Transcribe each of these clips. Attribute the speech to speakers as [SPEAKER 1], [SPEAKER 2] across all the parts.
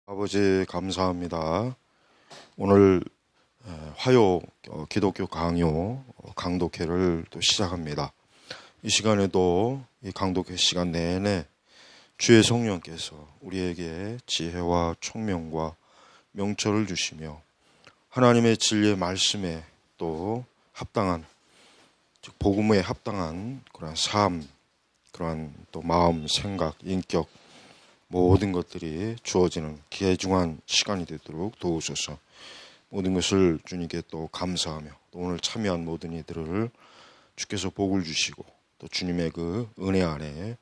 [SPEAKER 1] 아버지 감사합니다. 오늘 화요 기독교 강요 강독회를 또 시작합니다. 이 시간에도 이 강독회 시간 내내 주의 성령께서 우리에게 지혜와 총명과 명철을 주시며 하나님의 진리의 말씀에 또 합당한 즉 복음에 합당한 그러한 삶, 그러한 또 마음, 생각, 인격 모든 것들이 주어지는 귀중한 시간이 되도록 도우소서. 모든 것을 주님께 또 감사하며 또 오늘 참여한 모든 이들을 주께서 복을 주시고 또 주님의 그 은혜 안에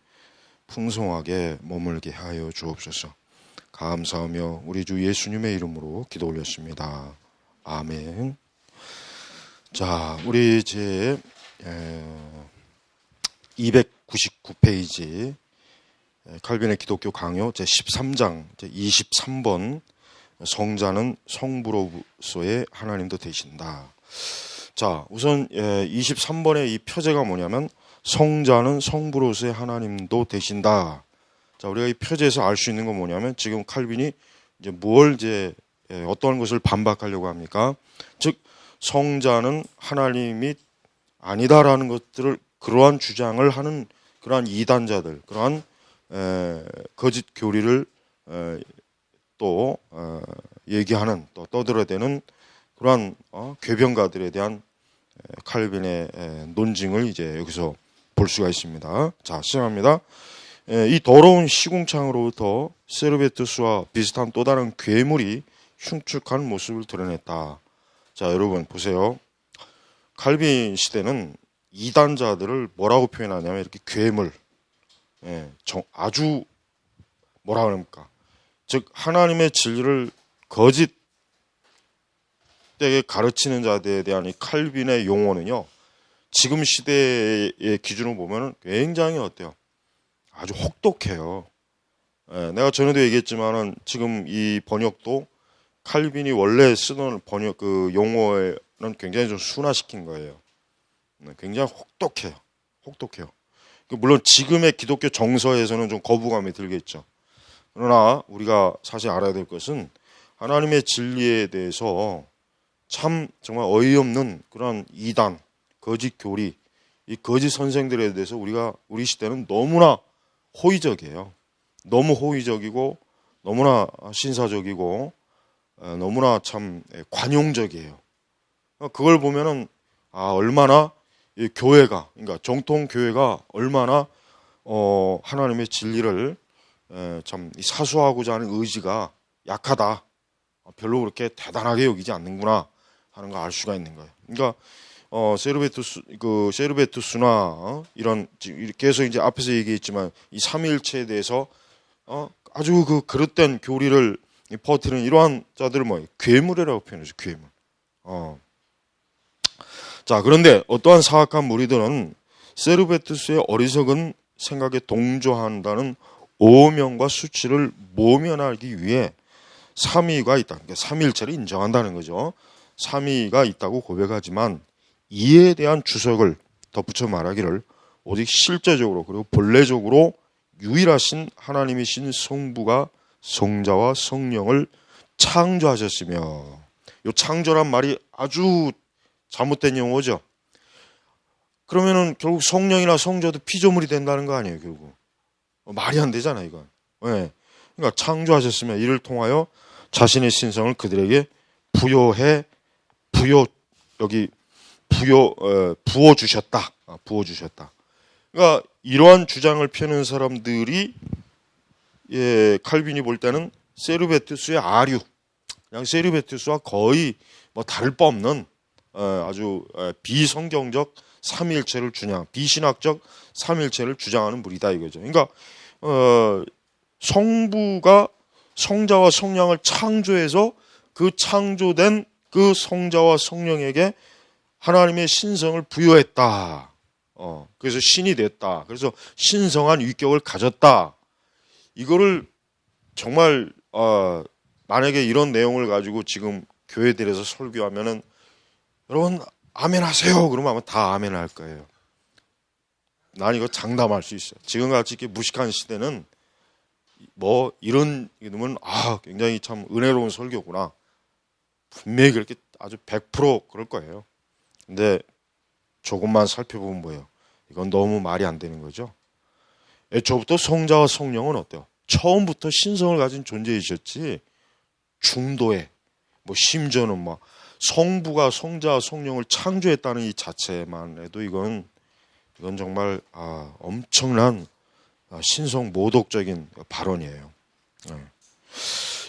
[SPEAKER 1] 풍성하게 머물게 하여 주옵소서. 감사하며 우리 주 예수님의 이름으로 기도 올렸습니다. 아멘. 자, 우리 제 299페이지 칼빈의 기독교 강요 제 13장 제 23번 성자는 성부로서의 하나님도 되신다. 자, 우선 23번의 이 표제가 뭐냐면 성자는 성부로서의 하나님도 되신다. 자, 우리가 이 표제에서 알 수 있는 건 뭐냐면 지금 칼빈이 이제 어떤 것을 반박하려고 합니까? 즉 성자는 하나님이 아니다라는 것들을 그러한 주장을 하는 그러한 이단자들, 그러한 거짓 교리를 또 얘기하는 또 떠들어대는 그러한 궤변가들에 대한 칼빈의 논증을 이제 여기서 볼 수가 있습니다. 자, 시작합니다. 이 더러운 시궁창으로부터 세르베투스와 비슷한 또 다른 괴물이 흉측한 모습을 드러냈다. 자, 여러분 보세요. 칼빈 시대는 이단자들을 뭐라고 표현하냐면 이렇게 괴물, 아주 뭐라 그럽니까? 즉 하나님의 진리를 거짓되게 가르치는 자들에 대한 이 칼빈의 용어는요, 지금 시대의 기준으로 보면 굉장히 어때요? 아주 혹독해요. 내가 전에도 얘기했지만은 지금 이 번역도 칼빈이 원래 쓰던 번역 그 용어는 굉장히 좀 순화시킨 거예요. 굉장히 혹독해요. 물론 지금의 기독교 정서에서는 좀 거부감이 들겠죠. 그러나 우리가 사실 알아야 될 것은 하나님의 진리에 대해서 참 정말 어이없는 그런 이단, 거짓 교리, 이 거짓 선생들에 대해서 우리 시대는 너무나 호의적이에요. 너무 호의적이고 너무나 신사적이고 너무나 참 관용적이에요. 그걸 보면은 얼마나 이 교회가, 그러니까 정통 교회가 얼마나 하나님의 진리를 참 사수하고자 하는 의지가 약하다, 별로 그렇게 대단하게 여기지 않는구나 하는 걸 알 수가 있는 거예요. 그러니까 세르베투스나 이런 계속 이제 앞에서 얘기했지만 이 삼위일체에 대해서 아주 그 그릇된 교리를 퍼뜨리는 이러한 자들을 괴물이라고 표현해서 괴물. 자, 그런데 어떠한 사악한 무리들은 세르베투스의 어리석은 생각에 동조한다는 오명과 수치를 모면하기 위해 삼위가 있다. 그러니까 삼위일체를 인정한다는 거죠. 삼위가 있다고 고백하지만 이에 대한 주석을 덧붙여 말하기를 오직 실제적으로 그리고 본래적으로 유일하신 하나님이신 성부가 성자와 성령을 창조하셨으며, 이 창조란 말이 아주 잘못된 용어죠. 그러면은 결국 성령이나 성자도 피조물이 된다는 거 아니에요, 결국. 말이 안 되잖아, 이건. 네. 그러니까 창조하셨으면 이를 통하여 자신의 신성을 그들에게 부어주셨다. 부어주셨다. 그러니까 이러한 주장을 펴는 사람들이 칼빈이 볼 때는 세르베투스의 아류, 그냥 세르베투스와 거의 다를 바 없는 아주 비성경적 삼위일체를 비신학적 삼위일체를 주장하는 무리다 이거죠. 그러니까 성부가 성자와 성령을 창조해서 그 창조된 그 성자와 성령에게 하나님의 신성을 부여했다. 그래서 신이 됐다. 그래서 신성한 위격을 가졌다. 이거를 정말 만약에 이런 내용을 가지고 지금 교회들에서 설교하면은 여러분 아멘 하세요. 그러면 아마 다 아멘 할 거예요. 난 이거 장담할 수 있어요. 지금같이 이렇게 무식한 시대는 뭐 이런 이름은 굉장히 참 은혜로운 설교구나. 분명히 그렇게 아주 100% 그럴 거예요. 근데 조금만 살펴보면 뭐예요? 이건 너무 말이 안 되는 거죠. 애초부터 성자와 성령은 어때요? 처음부터 신성을 가진 존재이셨지 중도에 뭐 심지어는 뭐 성부가 성자와 성령을 창조했다는 이 자체만 해도 이건 정말 엄청난 신성 모독적인 발언이에요.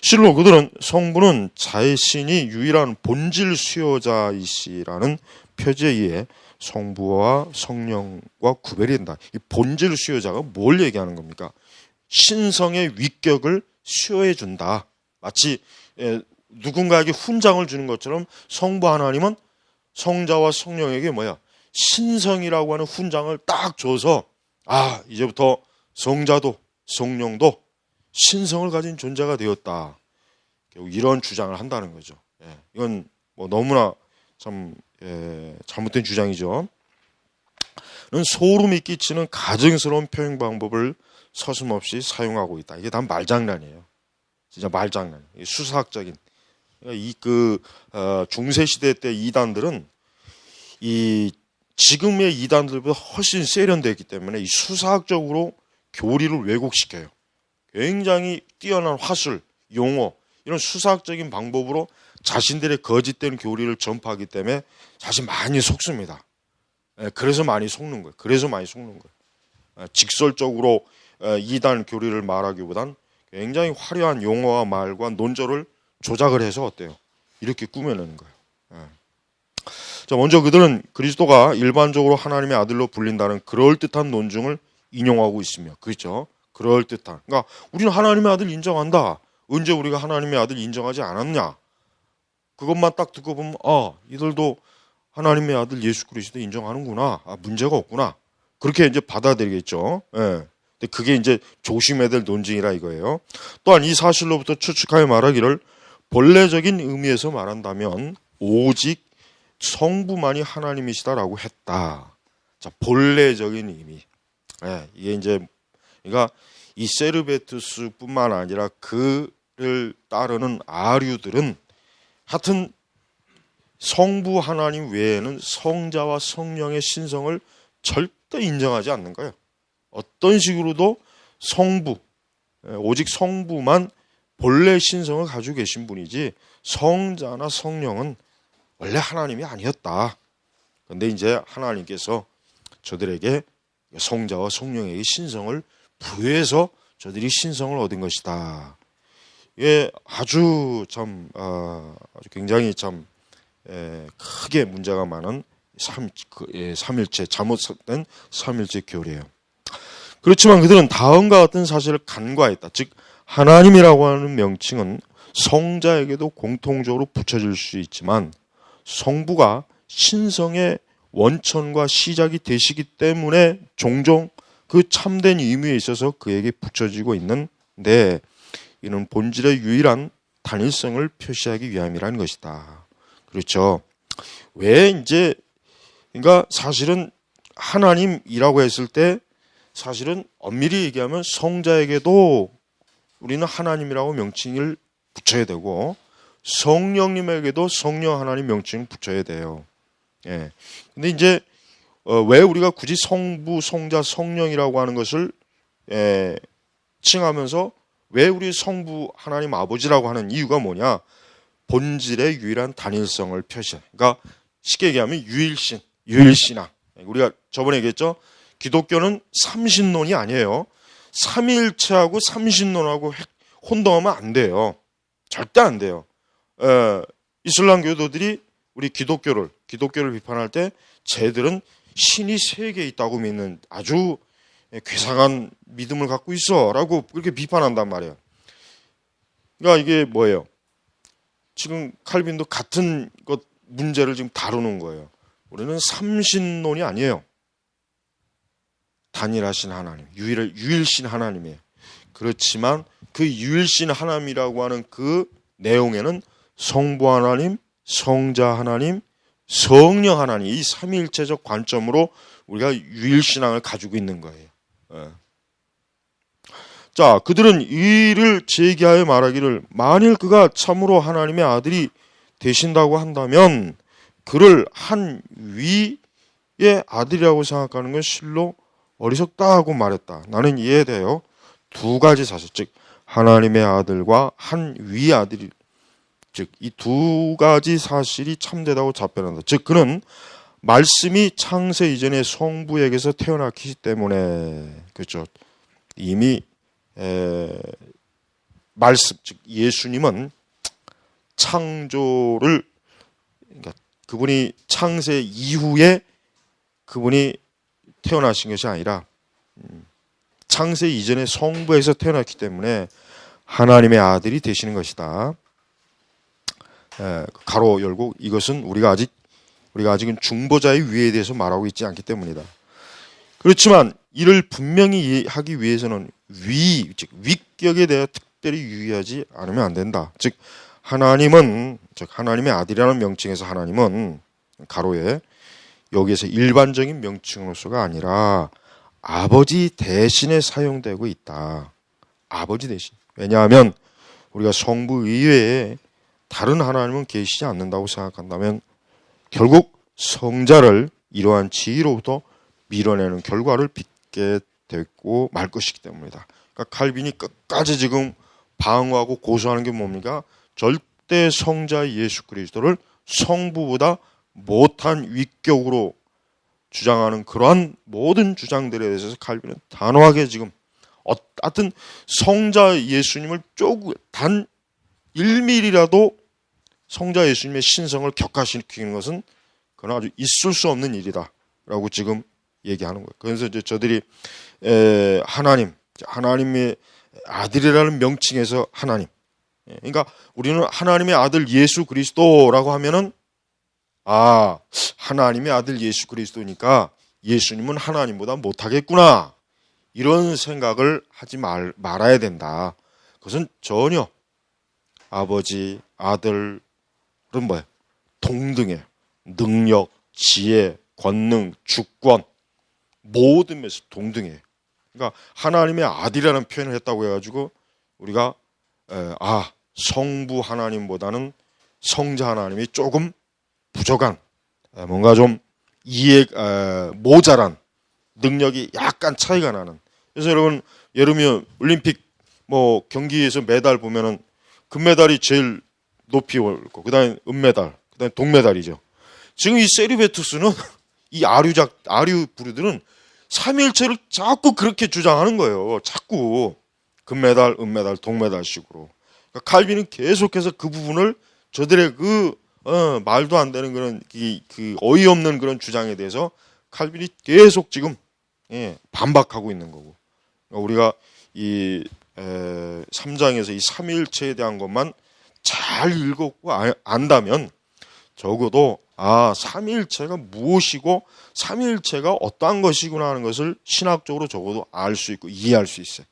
[SPEAKER 1] 실로 그들은 성부는 자신이 유일한 본질 수요자이시라는 표제에 의해 성부와 성령과 구별이 된다. 이 본질 수요자가 뭘 얘기하는 겁니까? 신성의 위격을 수요해 준다. 마치 누군가에게 훈장을 주는 것처럼 성부 하나님은 성자와 성령에게 신성이라고 하는 훈장을 딱 줘서 이제부터 성자도 성령도 신성을 가진 존재가 되었다. 결국 이런 주장을 한다는 거죠. 이건 뭐 너무나 참 잘못된 주장이죠. 는 소름이 끼치는 가증스러운 표현 방법을 서슴없이 사용하고 있다. 이게 다 말장난이에요. 진짜 말장난. 수사학적인. 중세 시대 때 이단들은 이 지금의 이단들보다 훨씬 세련되었기 때문에 이 수사학적으로 교리를 왜곡시켜요. 굉장히 뛰어난 화술, 용어 이런 수사학적인 방법으로 자신들의 거짓된 교리를 전파하기 때문에 사실 많이 속습니다. 그래서 많이 속는 거예요. 직설적으로 이단 교리를 말하기보단 굉장히 화려한 용어와 말과 논조를 조작을 해서 어때요? 이렇게 꾸며내는 거예요. 자, 먼저 그들은 그리스도가 일반적으로 하나님의 아들로 불린다는 그럴듯한 논증을 인용하고 있으며, 그렇죠? 그럴듯한. 그러니까 우리는 하나님의 아들 인정한다. 언제 우리가 하나님의 아들 인정하지 않았냐? 그것만 딱 듣고 보면 이들도 하나님의 아들 예수 그리스도 인정하는구나. 문제가 없구나. 그렇게 이제 받아들이겠죠. 근데 그게 이제 조심해야 될 논증이라 이거예요. 또한 이 사실로부터 추측하여 말하기를 본래적인 의미에서 말한다면 오직 성부만이 하나님이시다라고 했다. 자, 본래적인 의미. 이게 이제 그러니까 이 세르베투스뿐만 아니라 그를 따르는 아류들은 하여튼 성부 하나님 외에는 성자와 성령의 신성을 절대 인정하지 않는 거예요. 어떤 식으로도 성부, 오직 성부만 본래 신성을 가지고 계신 분이지 성자나 성령은 원래 하나님이 아니었다. 그런데 이제 하나님께서 저들에게 성자와 성령에게 신성을 부여해서 저들이 신성을 얻은 것이다. 이게 아주 굉장히 크게 문제가 많은 삼일체, 잘못된 삼일체 교리예요. 그렇지만 그들은 다음과 같은 사실을 간과했다. 즉 하나님이라고 하는 명칭은 성자에게도 공통적으로 붙여질 수 있지만 성부가 신성의 원천과 시작이 되시기 때문에 종종 그 참된 의미에 있어서 그에게 붙여지고 있는데 이는 본질의 유일한 단일성을 표시하기 위함이라는 것이다. 그렇죠. 왜 이제 그러니까 사실은 하나님이라고 했을 때 사실은 엄밀히 얘기하면 성자에게도 우리는 하나님이라고 명칭을 붙여야 되고 성령님에게도 성령 하나님 명칭을 붙여야 돼요. 근데 이제 왜 우리가 굳이 성부, 성자, 성령이라고 하는 것을 칭하면서 왜 우리 성부 하나님 아버지라고 하는 이유가 뭐냐? 본질의 유일한 단일성을 표시해. 그러니까 쉽게 얘기하면 유일신앙. 우리가 저번에 얘기했죠. 기독교는 삼신론이 아니에요. 삼위일체하고 삼신론하고 혼동하면 안 돼요. 절대 안 돼요. 이슬람 교도들이 우리 기독교를 비판할 때 쟤들은 신이 세 개 있다고 믿는 아주 괴상한 믿음을 갖고 있어라고 그렇게 비판한단 말이에요. 그러니까 이게 뭐예요? 지금 칼빈도 같은 것 문제를 지금 다루는 거예요. 우리는 삼신론이 아니에요. 단일하신 하나님, 유일신 하나님이에요. 그렇지만 그 유일신 하나님이라고 하는 그 내용에는 성부 하나님, 성자 하나님, 성령 하나님 이 삼위일체적 관점으로 우리가 유일신앙을 가지고 있는 거예요. 자, 그들은 이를 제기하여 말하기를 만일 그가 참으로 하나님의 아들이 되신다고 한다면 그를 한 위의 아들이라고 생각하는 건 실로 어리석다 하고 말했다. 나는 이에 대하여 두 가지 사실, 즉 하나님의 아들과 한 위의 아들이, 즉 이 두 가지 사실이 참되다고 답변한다. 즉 그는 말씀이 창세 이전에 성부에게서 태어났기 때문에, 그렇죠. 이미 말씀, 즉 예수님은 창조를, 그러니까 그분이 창세 이후에 그분이 태어나신 것이 아니라 창세 이전에 성부에서 태어났기 때문에 하나님의 아들이 되시는 것이다. 가로 열고 이것은 우리가 아직은 중보자의 위에 대해서 말하고 있지 않기 때문이다. 그렇지만 이를 분명히 하기 위해서는 즉 위격에 대해 특별히 유의하지 않으면 안 된다. 즉 하나님은, 즉 하나님의 아들이라는 명칭에서 하나님은 가로에 여기에서 일반적인 명칭으로서가 아니라 아버지 대신에 사용되고 있다. 아버지 대신. 왜냐하면 우리가 성부 이외에 다른 하나님은 계시지 않는다고 생각한다면 결국 성자를 이러한 지위로부터 밀어내는 결과를 빚게 되고 말 것이기 때문이다. 그러니까 칼빈이 끝까지 지금 방어하고 고소하는 게 뭡니까? 절대 성자 예수 그리스도를 성부보다 못한 위격으로 주장하는 그러한 모든 주장들에 대해서 칼빈은 단호하게 지금 하여튼 성자 예수님을 단 1mm라도 성자 예수님의 신성을 격화시키는 것은 그건 아주 있을 수 없는 일이다 라고 지금 얘기하는 거예요. 그래서 이제 저들이 하나님의 아들이라는 명칭에서 하나님, 그러니까 우리는 하나님의 아들 예수 그리스도라고 하면은 하나님의 아들 예수 그리스도니까 예수님은 하나님보다 못하겠구나, 이런 생각을 하지 말아야 된다. 그것은 전혀 아버지, 아들은 뭐예요? 동등해요. 능력, 지혜, 권능, 주권 모든 면에서 동등해요. 그러니까 하나님의 아들이라는 표현을 했다고 해가지고 우리가 성부 하나님보다는 성자 하나님이 조금 부족한, 뭔가 좀 모자란 능력이 약간 차이가 나는. 그래서 여러분 올림픽 경기에서 메달 보면은 금메달이 제일 높이 올고 그다음에 은메달, 그다음에 동메달이죠. 지금 이 세리베투스는 이 아류 부류들은 삼위일체를 자꾸 그렇게 주장하는 거예요. 자꾸 금메달, 은메달, 동메달식으로. 그러니까 칼빈은 계속해서 그 부분을 저들의 말도 안 되는 그런 그 어이없는 그런 주장에 대해서 칼빈이 계속 지금 반박하고 있는 거고. 우리가 이 3장에서 이 삼위일체에 대한 것만 잘 읽었고 안다면 적어도 삼위일체가 무엇이고 삼위일체가 어떠한 것이구나 하는 것을 신학적으로 적어도 알 수 있고 이해할 수 있어요.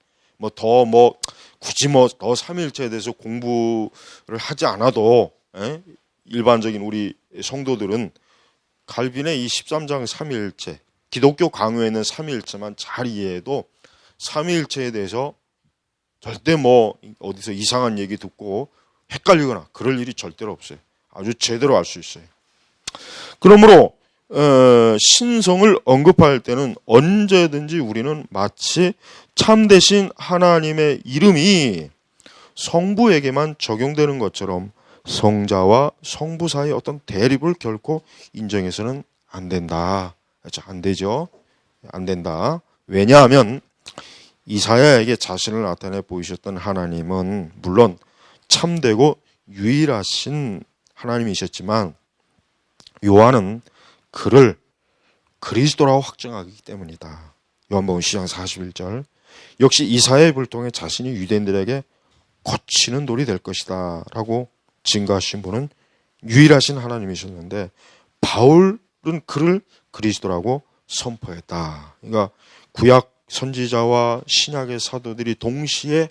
[SPEAKER 1] 굳이 더 삼위일체에 대해서 공부를 하지 않아도 일반적인 우리 성도들은 칼빈의 이 13장 삼위일체, 기독교 강요에 있는 삼위일체만 잘 이해해도 삼위일체에 대해서 절대 어디서 이상한 얘기 듣고 헷갈리거나 그럴 일이 절대로 없어요. 아주 제대로 알 수 있어요. 그러므로 신성을 언급할 때는 언제든지 우리는 마치 참되신 하나님의 이름이 성부에게만 적용되는 것처럼 성자와 성부 사이의 어떤 대립을 결코 인정해서는 안 된다. 안 되죠. 안 된다. 왜냐하면 이사야에게 자신을 나타내 보이셨던 하나님은 물론 참되고 유일하신 하나님이셨지만 요한은 그를 그리스도라고 확정하기 때문이다. 요한복음 10장 41절. 역시 이사야의 불 통해 자신이 유대인들에게 고치는 돌이 될 것이다 라고 증거하신 분은 유일하신 하나님이셨는데 바울은 그를 그리스도라고 선포했다. 그러니까 구약 선지자와 신약의 사도들이 동시에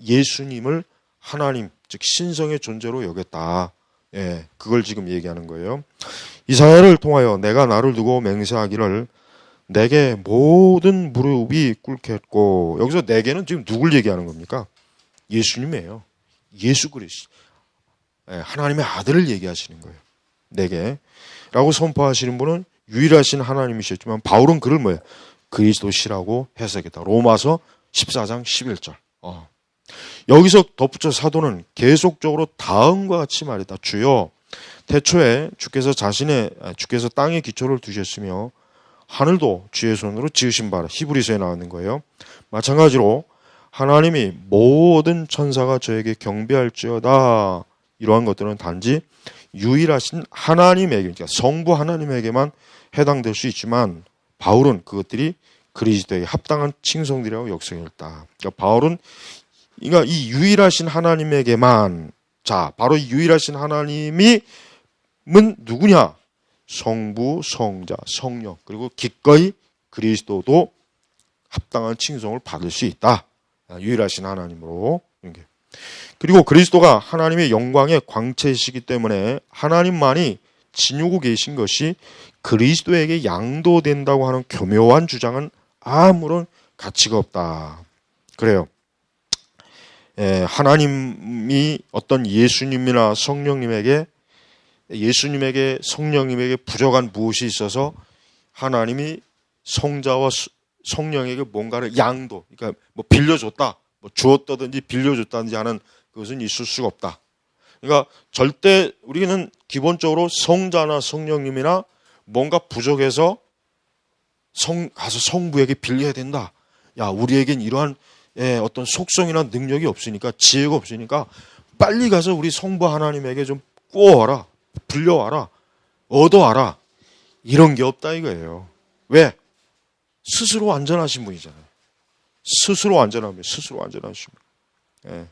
[SPEAKER 1] 예수님을 하나님, 즉 신성의 존재로 여겼다. 그걸 지금 얘기하는 거예요. 이사야를 통하여 내가 나를 두고 맹세하기를 내게 모든 무릎이 꿇겠고, 여기서 내게는 지금 누굴 얘기하는 겁니까? 예수님이에요. 예수 그리스도. 하나님의 아들을 얘기하시는 거예요. 내게 라고 선포하시는 분은 유일하신 하나님이셨지만 바울은 그를 뭐예요? 그리스도시라고 해석했다. 로마서 14장 11절. 여기서 덧붙여 사도는 계속적으로 다음과 같이 말했다. 주여, 태초에 주께서 땅에 기초를 두셨으며 하늘도 주의 손으로 지으신 바라. 히브리서에 나오는 거예요. 마찬가지로 하나님이 모든 천사가 저에게 경배할지어다. 이러한 것들은 단지 유일하신 하나님에게, 그러니까 성부 하나님에게만 해당될 수 있지만 바울은 그것들이 그리스도에게 합당한 칭송들이라고 역설했다. 그러니까 바울은 이 유일하신 하나님에게만, 자, 바로 이 유일하신 하나님이 누구냐? 성부, 성자, 성령, 그리고 기꺼이 그리스도도 합당한 칭송을 받을 수 있다. 유일하신 하나님으로. 그리고 그리스도가 하나님의 영광의 광채이시기 때문에 하나님만이 지니고 계신 것이 그리스도에게 양도된다고 하는 교묘한 주장은 아무런 가치가 없다. 그래요. 하나님이 어떤 예수님이나 성령님에게 성령님에게 부족한 무엇이 있어서 하나님이 성자와 성령에게 뭔가를 양도, 그러니까 뭐 빌려줬다, 뭐 주었다든지 빌려줬다든지 하는 그것은 있을 수가 없다. 그러니까 절대 우리는 기본적으로 성자나 성령님이나 뭔가 부족해서 가서 성부에게 빌려야 된다. 야, 우리에겐 이러한 어떤 속성이나 능력이 없으니까, 지혜가 없으니까 빨리 가서 우리 성부 하나님에게 좀 구워와라, 불려와라, 얻어와라. 이런 게 없다 이거예요. 왜? 스스로 완전하신 분이잖아요. 스스로 완전하신 분.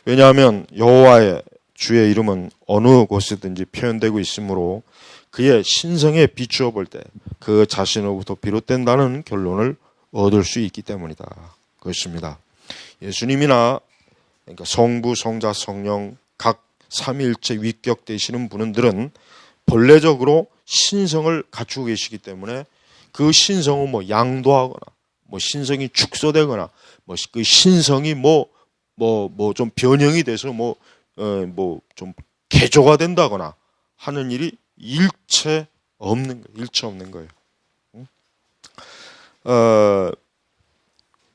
[SPEAKER 1] 왜냐하면 여호와의 주의 이름은 어느 곳에든지 표현되고 있으므로 그의 신성에 비추어 볼 때 그 자신으로부터 비롯된다는 결론을 얻을 수 있기 때문이다. 그렇습니다. 예수님이나 그러니까 성부, 성자, 성령 각 삼위일체 위격되시는 분들은 본래적으로 신성을 갖추고 계시기 때문에 그 신성은 뭐 양도하거나 뭐 신성이 축소되거나 뭐 그 신성이 좀 변형이 돼서 좀 개조가 된다거나 하는 일이 일체 없는 거예요.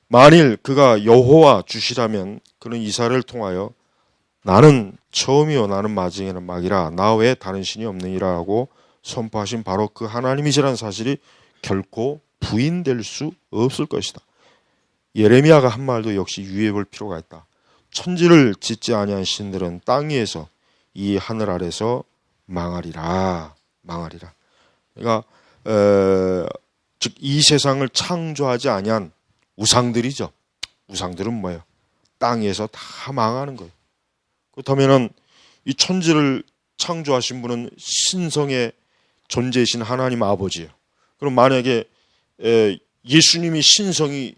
[SPEAKER 1] 만일 그가 여호와 주시라면 그는 이사를 통하여 나는 처음이요 나는 마지막에는 막이라 나 외에 다른 신이 없느니라 하고 선포하신 바로 그 하나님이시라는 사실이 결코 부인될 수 없을 것이다. 예레미야가 한 말도 역시 유의해 볼 필요가 있다. 천지를 짓지 아니한 신들은 땅 위에서 이 하늘 아래서 망하리라. 그러니까 즉 이 세상을 창조하지 아니한 우상들이죠. 우상들은 뭐예요? 땅 위에서 다 망하는 거예요. 그렇다면은 이 천지를 창조하신 분은 신성의 존재이신 하나님 아버지예요. 그럼 만약에 예수님이 신성이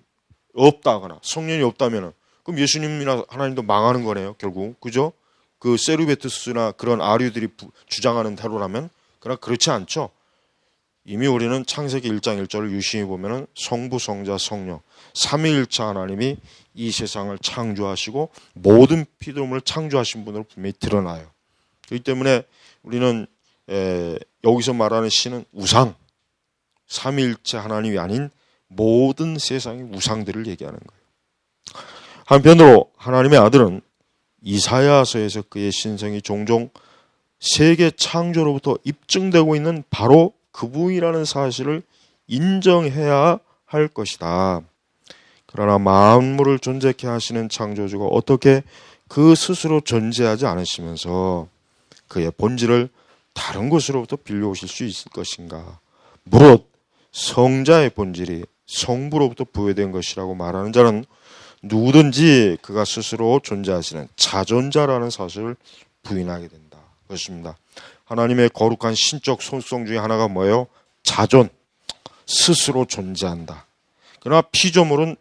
[SPEAKER 1] 없다거나 성령이 없다면은 그럼 예수님이나 하나님도 망하는 거네요, 결국. 그죠? 그 세르베투스나 그런 아류들이 주장하는 대로라면. 그러나 그렇지 않죠. 이미 우리는 창세기 1장 1절을 유심히 보면은 성부, 성자, 성령 삼위일체 하나님이 이 세상을 창조하시고 모든 피조물을 창조하신 분으로 분명히 드러나요. 그렇기 때문에 우리는 여기서 말하는 신은 우상, 삼위일체 하나님이 아닌 모든 세상의 우상들을 얘기하는 거예요. 한편으로 하나님의 아들은 이사야서에서 그의 신성이 종종 세계 창조로부터 입증되고 있는 바로 그분이라는 사실을 인정해야 할 것이다. 그러나 만물을 존재케 하시는 창조주가 어떻게 그 스스로 존재하지 않으시면서 그의 본질을 다른 곳으로부터 빌려오실 수 있을 것인가? 무릇 성자의 본질이 성부로부터 부여된 것이라고 말하는 자는 누구든지 그가 스스로 존재하시는 자존자라는 사실을 부인하게 된다. 그렇습니다. 하나님의 거룩한 신적 속성 중에 하나가 뭐예요? 자존, 스스로 존재한다. 그러나 피조물은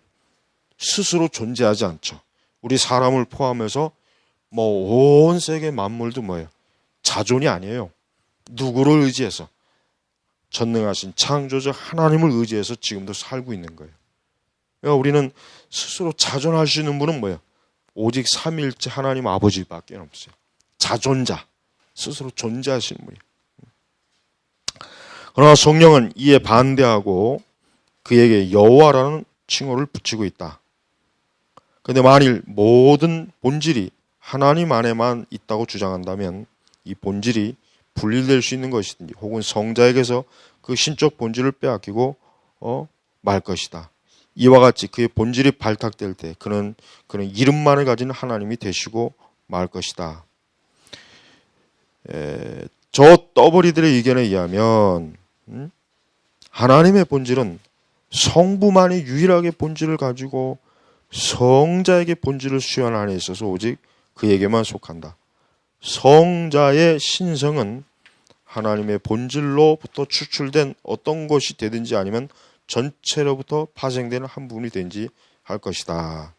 [SPEAKER 1] 스스로 존재하지 않죠. 우리 사람을 포함해서 온 세계 만물도 뭐예요? 자존이 아니에요. 누구를 의지해서? 전능하신 창조자 하나님을 의지해서 지금도 살고 있는 거예요. 그러니까 우리는 스스로 자존할 수 있는 분은 뭐예요? 오직 삼위일체 하나님 아버지밖에 없어요. 자존자, 스스로 존재하시는 분이에요. 그러나 성령은 이에 반대하고 그에게 여호와라는 칭호를 붙이고 있다. 그런데 만일 모든 본질이 하나님 안에만 있다고 주장한다면 이 본질이 분리될 수 있는 것이든지 혹은 성자에게서 그 신적 본질을 빼앗기고 말 것이다. 이와 같이 그의 본질이 발탁될 때 그는 이름만을 가진 하나님이 되시고 말 것이다. 저 떠버리들의 의견에 의하면 하나님의 본질은 성부만이 유일하게 본질을 가지고 성자에게 본질을 수여한 안에 있어서 오직 그에게만 속한다. 성자의 신성은 하나님의 본질로부터 추출된 어떤 것이 되든지 아니면 전체로부터 파생되는 한 부분이 되든지 할 것이다.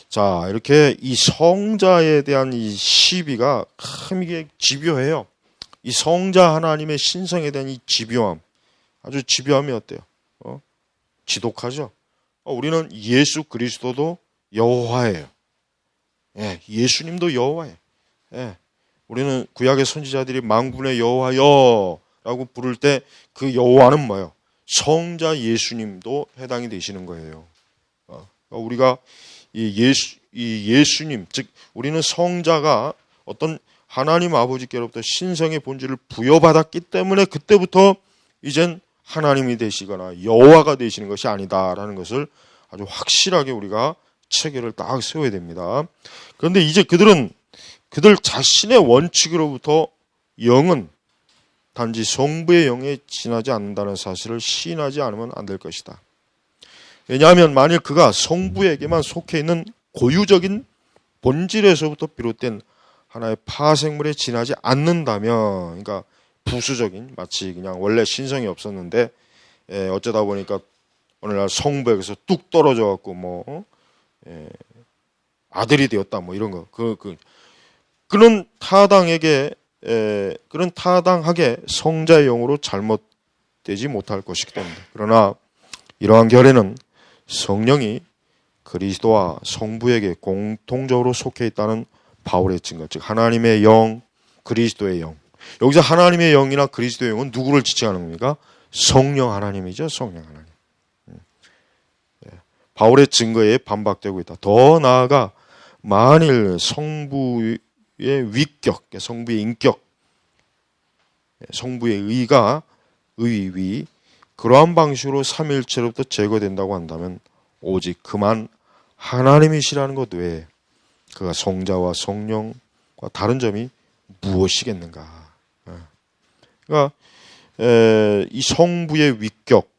[SPEAKER 1] 자, 이렇게 이 성자에 대한 이 시비가 참 이게 집요해요. 이 성자 하나님의 신성에 대한 이 집요함, 아주 집요함이 어때요? 지독하죠. 우리는 예수 그리스도도 여호와예요. 예수님도 여호와예요. 우리는 구약의 선지자들이 만군의 여호와여라고 부를 때 그 여호와는 뭐예요? 성자 예수님도 해당이 되시는 거예요. 우리가 이 예수님, 즉 우리는 성자가 어떤 하나님 아버지께로부터 신성의 본질을 부여받았기 때문에 그때부터 이젠 하나님이 되시거나 여호와가 되시는 것이 아니다라는 것을 아주 확실하게 우리가 체계를 딱 세워야 됩니다. 그런데 이제 그들 자신의 원칙으로부터 영은 단지 성부의 영에 지나지 않는다는 사실을 시인하지 않으면 안 될 것이다. 왜냐하면 만일 그가 성부에게만 속해 있는 고유적인 본질에서부터 비롯된 하나의 파생물에 지나지 않는다면, 그러니까 부수적인, 마치 그냥 원래 신성이 없었는데 어쩌다 보니까 오늘날 성부에게서 뚝 떨어져 갖고 아들이 되었다 이런 거. 그런 타당하게 성자의 영으로 잘못되지 못할 것이기 때문에. 그러나 이러한 결에는 성령이 그리스도와 성부에게 공통적으로 속해 있다는 바울의 증거, 즉 하나님의 영, 그리스도의 영. 여기서 하나님의 영이나 그리스도의 영은 누구를 지칭하는 겁니까? 성령 하나님이죠. 성령 하나님. 바울의 증거에 반박되고 있다. 더 나아가 만일 성부의 위격, 성부의 인격, 성부의 의위 그러한 방식으로 삼위일체로부터 제거된다고 한다면 오직 그만 하나님이시라는 것 외에 그가 성자와 성령과 다른 점이 무엇이겠는가. 그러니까 이 성부의 위격,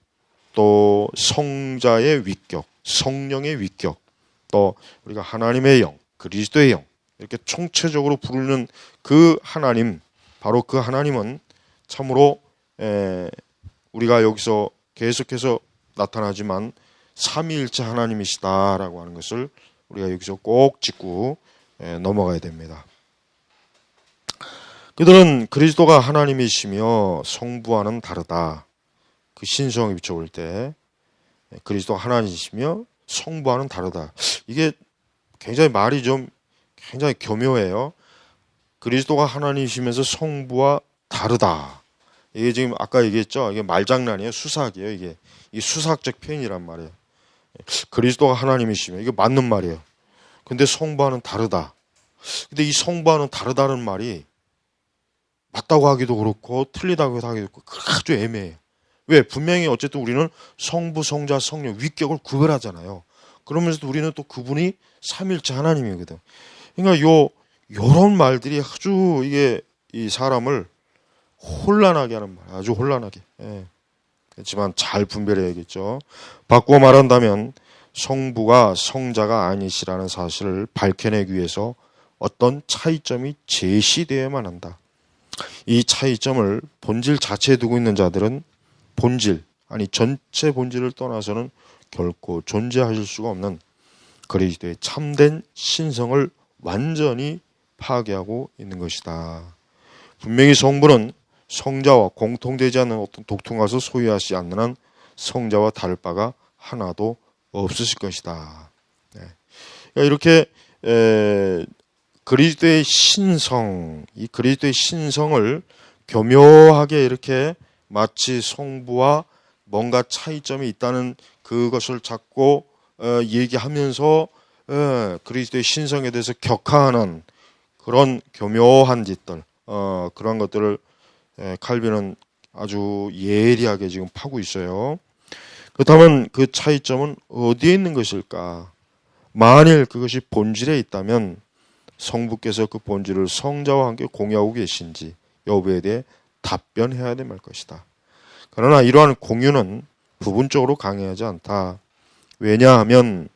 [SPEAKER 1] 또 성자의 위격, 성령의 위격, 또 우리가 하나님의 영, 그리스도의 영 이렇게 총체적으로 부르는 그 하나님, 바로 그 하나님은 참으로 우리가 여기서 계속해서 나타나지만 삼위일체 하나님이시다라고 하는 것을 우리가 여기서 꼭 짚고 넘어가야 됩니다. 그들은 그리스도가 하나님이시며 성부와는 다르다. 그 신성에 비춰볼 때 그리스도가 하나님이시며 성부와는 다르다. 이게 굉장히 말이 좀 굉장히 교묘해요. 그리스도가 하나님이시면서 성부와 다르다. 이게 지금 아까 얘기했죠. 이게 말장난이에요. 수사학이에요. 이게 수사학적 표현이란 말이에요. 그리스도가 하나님이시며 이게 맞는 말이에요. 근데 성부와는 다르다. 근데 이 성부와는 다르다는 말이 맞다고 하기도 그렇고 틀리다고 하기도 그렇고 아주 애매해요. 왜? 분명히 어쨌든 우리는 성부, 성자, 성령 위격을 구별하잖아요. 그러면서도 우리는 또 그분이 삼일째 하나님이거든. 그러니까 요런 말들이 아주 이게 이 사람을 혼란하게 하는 말, 아주 혼란하게. 그렇지만 잘 분별해야겠죠. 바꾸어 말한다면 성부가 성자가 아니시라는 사실을 밝혀내기 위해서 어떤 차이점이 제시되어야만 한다. 이 차이점을 본질 자체에 두고 있는 자들은 본질, 아니 전체 본질을 떠나서는 결코 존재하실 수가 없는 그리스도의 참된 신성을 완전히 파괴하고 있는 것이다. 분명히 성부는 성자와 공통되지 않는 어떤 독특한 것을 소유하지 않는 한 성자와 다를 바가 하나도 없으실 것이다. 네. 그러니까 이렇게 그리스도의 신성, 이 그리스도의 신성을 교묘하게 이렇게 마치 성부와 뭔가 차이점이 있다는 그것을 자꾸 얘기하면서 그리스도의 신성에 대해서 격하하는 그런 교묘한 짓들, 그런 것들을 칼빈은 아주 예리하게 지금 파고 있어요. 그렇다면 그 차이점은 어디에 있는 것일까? 만일 그것이 본질에 있다면 성부께서 그 본질을 성자와 함께 공유하고 계신지 여부에 대해 답변해야 될 것이다. 그러나 이러한 공유는 부분적으로 강요하지 않다. 왜냐하면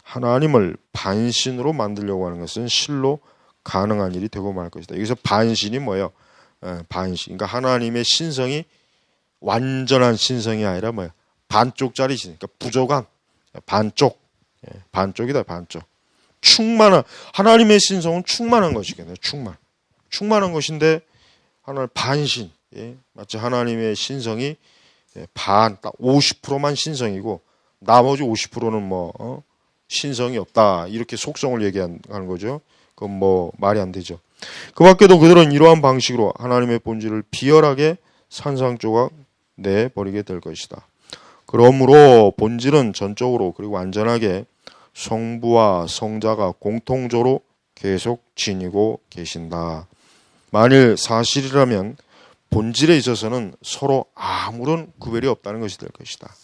[SPEAKER 1] 하나님을 반신으로 만들려고 하는 것은 실로 가능한 일이 되고 말 것이다. 여기서 반신이 뭐예요? 반신. 그러니까 하나님의 신성이 완전한 신성이 아니라 뭐예요? 반쪽짜리 신. 그러니까 부족한 반쪽. 반쪽이다, 반쪽. 충만한 하나님의 신성은 충만한 것이겠네요. 충만한 것인데 하나님 반신. 마치 하나님의 신성이 딱 50%만 신성이고 나머지 50%는 뭐 신성이 없다. 이렇게 속성을 얘기하는 거죠. 그건 뭐 말이 안 되죠. 그 밖에도 그들은 이러한 방식으로 하나님의 본질을 비열하게 산산조각 내버리게 될 것이다. 그러므로 본질은 전적으로 그리고 완전하게 성부와 성자가 공통적으로 계속 지니고 계신다. 만일 사실이라면 본질에 있어서는 서로 아무런 구별이 없다는 것이 될 것이다.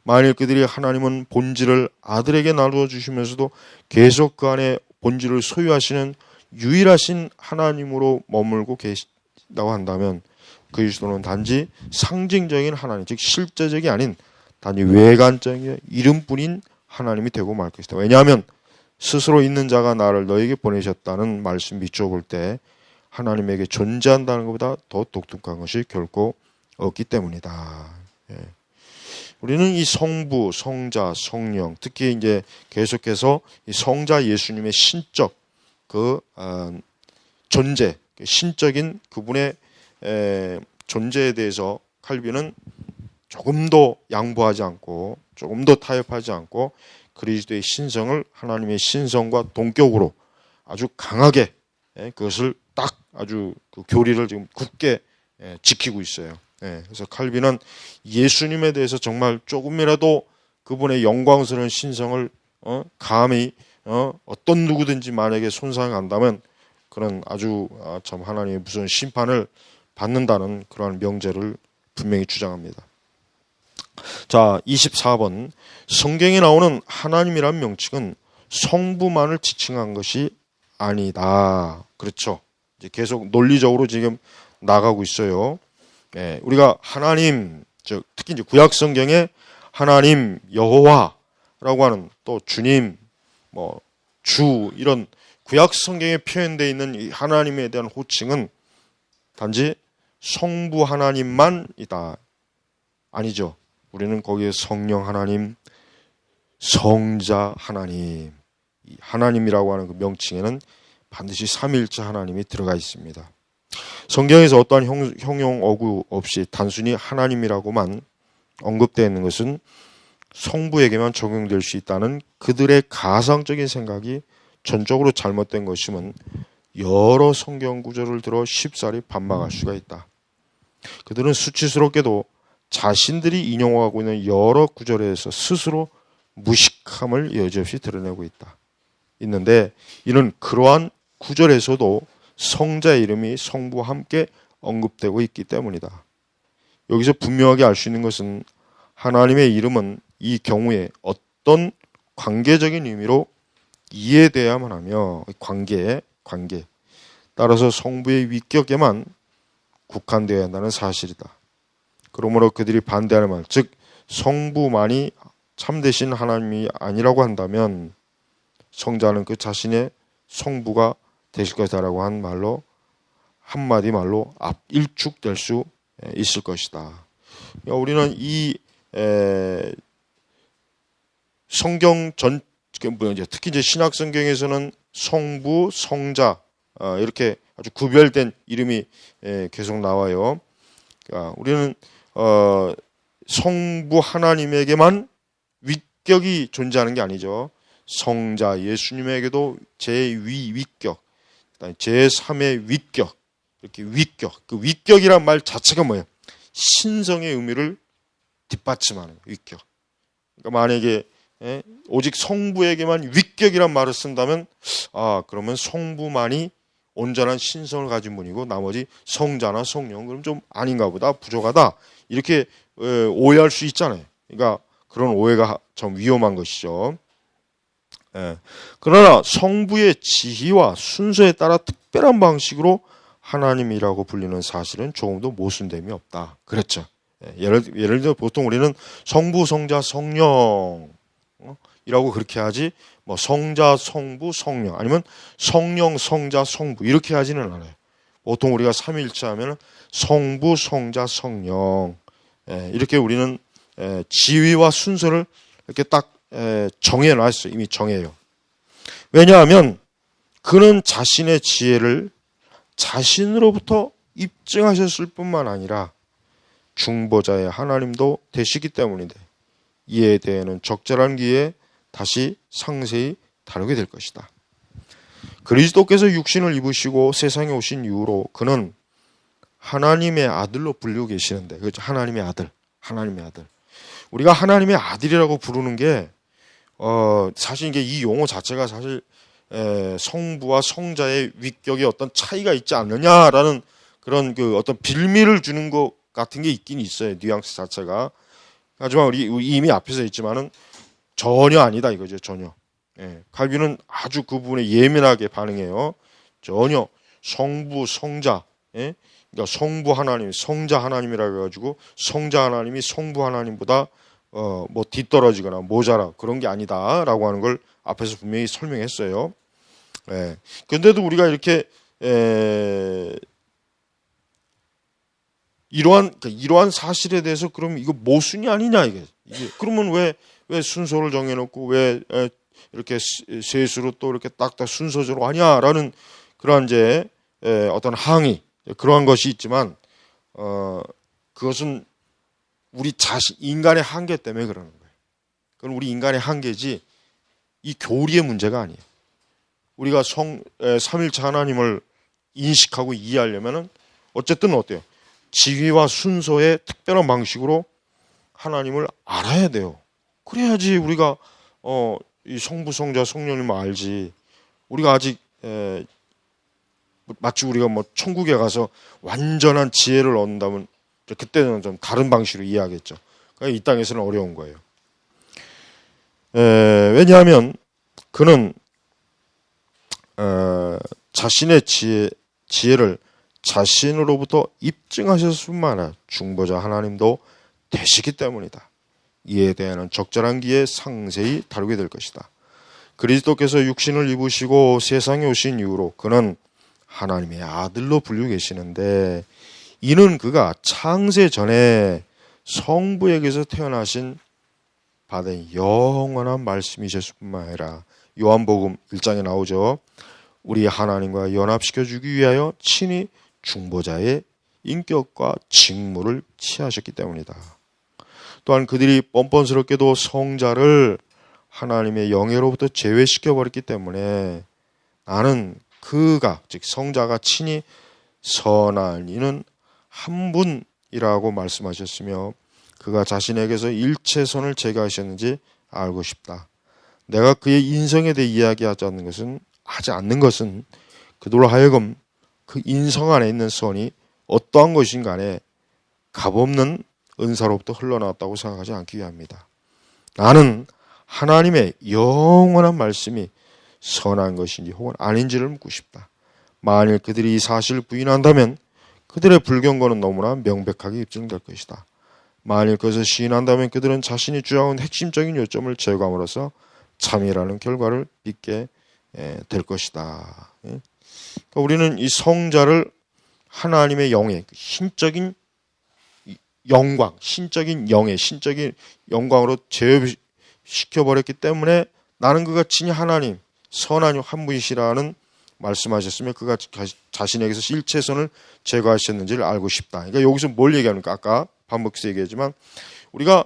[SPEAKER 1] 만일 그들이 하나님은 본질을 아들에게 나누어 주시면서도 계속 그 안에 본질을 소유하시는 유일하신 하나님으로 머물고 계시다고 한다면 그리스도는 단지 상징적인 하나님, 즉 실제적이 아닌 단지 외관적인 이름뿐인 하나님이 되고 말 것이다. 왜냐하면 스스로 있는 자가 나를 너에게 보내셨다는 말씀 밑줄 볼 때 하나님에게 존재한다는 것보다 더 독특한 것이 결코 없기 때문이다. 우리는 이 성부, 성자, 성령, 특히 이제 계속해서 이 성자 예수님의 신적 존재, 신적인 그분의 존재에 대해서 칼빈은 조금도 양보하지 않고 조금도 타협하지 않고 그리스도의 신성을 하나님의 신성과 동격으로 아주 강하게 그것을 딱 아주 그 교리를 지금 굳게 지키고 있어요. 그래서 칼빈은 예수님에 대해서 정말 조금이라도 그분의 영광스러운 신성을 감히 어떤 누구든지 만약에 손상한다면 그런 아주 참 하나님의 무서운 심판을 받는다는 그러한 명제를 분명히 주장합니다. 자, 24번. 성경에 나오는 하나님이란 명칭은 성부만을 지칭한 것이 아니다. 그렇죠. 이제 계속 논리적으로 지금 나가고 있어요. 우리가 하나님, 즉 특히 이제 구약 성경에 하나님, 여호와라고 하는 또 주님, 뭐 주 이런 구약 성경에 표현되어 있는 이 하나님에 대한 호칭은 단지 성부 하나님만이다. 아니죠. 우리는 거기에 성령 하나님, 성자 하나님, 이 하나님이라고 하는 그 명칭에는 반드시 삼위일체 하나님이 들어가 있습니다. 성경에서 어떠한 형용 어구 없이 단순히 하나님이라고만 언급되어 있는 것은 성부에게만 적용될 수 있다는 그들의 가상적인 생각이 전적으로 잘못된 것이면 여러 성경 구절을 들어 쉽사리 반박할 수가 있다. 그들은 수치스럽게도 자신들이 인용하고 있는 여러 구절에서 스스로 무식함을 여지없이 드러내고 있는데 이는 그러한 구절에서도 성자의 이름이 성부와 함께 언급되고 있기 때문이다. 여기서 분명하게 알 수 있는 것은 하나님의 이름은 이 경우에 어떤 관계적인 의미로 이해돼야만 하며 관계 따라서 성부의 위격에만 국한되어야 한다는 사실이다. 그러므로 그들이 반대하는 말, 즉 성부만이 참되신 하나님이 아니라고 한다면 성자는 그 자신의 성부가 되실 것이다라고 한 말로 한마디 말로 일축될 수 있을 것이다. 그러니까 우리는 이 성경 특히 이제 신약 성경에서는 성부, 성자 이렇게 아주 구별된 이름이 계속 나와요. 그러니까 우리는 성부 하나님에게만 위격이 존재하는 게 아니죠. 성자 예수님에게도 제2위격, 제3의 위격, 이렇게 위격. 그 위격이란 말 자체가 뭐예요? 신성의 의미를 뒷받침하는 위격. 그러니까 만약에 오직 성부에게만 위격이란 말을 쓴다면 그러면 성부만이 온전한 신성을 가진 분이고 나머지 성자나 성령 그럼 좀 아닌가 보다, 부족하다, 이렇게 오해할 수 있잖아요. 그러니까 그런 오해가 좀 위험한 것이죠. 그러나 성부의 지희와 순서에 따라 특별한 방식으로 하나님이라고 불리는 사실은 조금도 모순됨이 없다. 그랬죠. 예를 들어 보통 우리는 성부, 성자, 성령 이라고 그렇게 하지, 뭐 성자, 성부, 성령, 아니면 성령, 성자, 성부 이렇게 하지는 않아요. 보통 우리가 삼위일체 하면 성부, 성자, 성령 이렇게 우리는 지위와 순서를 이렇게 딱 정해놨어요. 이미 정해요. 왜냐하면 그는 자신의 지혜를 자신으로부터 입증하셨을 뿐만 아니라 중보자의 하나님도 되시기 때문인데 이에 대해는 적절한 기회에 다시 상세히 다루게 될 것이다. 그리스도께서 육신을 입으시고 세상에 오신 이후로 그는 하나님의 아들로 불리고 계시는데, 그렇죠? 하나님의 아들, 하나님의 아들. 우리가 하나님의 아들이라고 부르는 게 사실 이게 이 용어 자체가 사실 성부와 성자의 위격에 어떤 차이가 있지 않느냐라는 그런 그 어떤 빌미를 주는 것 같은 게 있긴 있어요. 뉘앙스 자체가. 하지만 우리 이미 앞에서 했지만은 전혀 아니다 이거죠. 전혀. 칼빈은 아주 그 부분에 예민하게 반응해요. 전혀 성부, 성자, 그러니까 성부 하나님, 성자 하나님이라 그래가지고 성자 하나님이 성부 하나님보다 뭐 뒤떨어지거나 모자라 그런 게 아니다라고 하는 걸 앞에서 분명히 설명했어요. 그런데도 우리가 이렇게 이러한 사실에 대해서 그럼 이거 모순이 아니냐 이게 그러면 왜 순서를 정해놓고 왜 이렇게 세수로 또 이렇게 딱딱 순서대로 하냐라는 그러한 이제 어떤 항의 그러한 것이 있지만 그것은 우리 자신 인간의 한계 때문에 그러는 거예요. 그건 우리 인간의 한계지 이 교리의 문제가 아니에요. 우리가 삼일체 하나님을 인식하고 이해하려면은 어쨌든 어때요? 지위와 순서의 특별한 방식으로 하나님을 알아야 돼요. 그래야지 우리가 이 성부, 성자, 성령님을 알지. 우리가 아직 마치 우리가 뭐 천국에 가서 완전한 지혜를 얻는다면 그때는 좀 다른 방식으로 이해하겠죠. 그러니까 이 땅에서는 어려운 거예요. 왜냐하면 그는 자신의 지혜를 자신으로부터 입증하셨을 뿐만 아니라 중보자 하나님도 되시기 때문이다. 이에 대한 적절한 기회에 상세히 다루게 될 것이다. 그리스도께서 육신을 입으시고 세상에 오신 이후로 그는 하나님의 아들로 불리고 계시는데 이는 그가 창세 전에 성부에게서 태어나신 받은 영원한 말씀이셨을 뿐만 아니라 요한복음 1장에 나오죠. 우리 하나님과 연합시켜주기 위하여 친히 중보자의 인격과 직무를 취하셨기 때문이다. 또한 그들이 뻔뻔스럽게도 성자를 하나님의 영예로부터 제외시켜버렸기 때문에 나는 그가 즉 성자가 친히 선한 이는 한 분이라고 말씀하셨으며 그가 자신에게서 일체선을 제거하셨는지 알고 싶다. 내가 그의 인성에 대해 이야기하지 않는 것은 그들로 하여금 그 인성 안에 있는 선이 어떠한 것인 간에 값없는 은사로부터 흘러나왔다고 생각하지 않기 위함이다. 나는 하나님의 영원한 말씀이 선한 것인지 혹은 아닌지를 묻고 싶다. 만일 그들이 이 사실을 부인한다면 그들의 불경거는 너무나 명백하게 입증될 것이다. 만일 그것을 시인한다면 그들은 자신이 주장한 핵심적인 요점을 제거함으로써 참이라는 결과를 빚게 될 것이다. 그러니까 우리는 이 성자를 하나님의 영의 신적인 영광, 신적인 영의 신적인 영광으로 제외시켜버렸기 때문에 나는 그가 친히 하나님, 선한 한 분이시라는 말씀하셨으며 그가 자신에게서 일체선을 제거하셨는지를 알고 싶다. 그러니까 여기서 뭘 얘기합니까? 아까 반복해서 얘기하지만 우리가